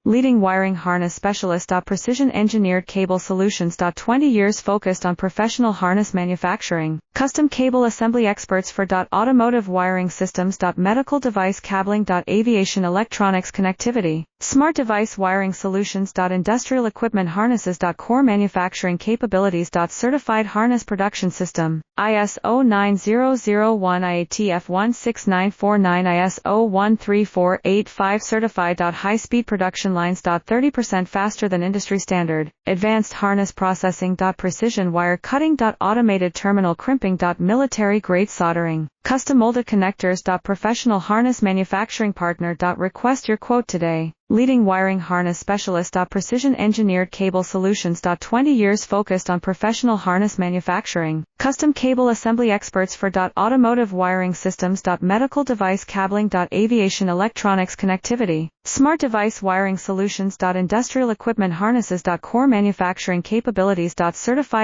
Leading wiring harness specialist. Precision engineered cable solutions. 20 years focused on professional harness manufacturing. Custom cable assembly experts for automotive wiring systems. Medical device cabling. Aviation electronics connectivity. Smart device wiring solutions. Industrial equipment harnesses. Core manufacturing capabilities. Certified harness production system. ISO 9001 IATF 16949 ISO 13485 certified. High-speed production lines. 30% faster than industry standard. Advanced harness processing. Precision wire cutting. Automated terminal crimping. Military grade soldering. Custom molded connectors. Professional harness manufacturing partner. Request your quote today. Leading wiring harness specialist. Precision engineered cable solutions. 20 years focused on professional harness manufacturing. Custom cable assembly experts for automotive wiring systems. Medical device cabling. Aviation electronics connectivity. Smart device wiring solutions. Industrial equipment harnesses. Core manufacturing capabilities. Certified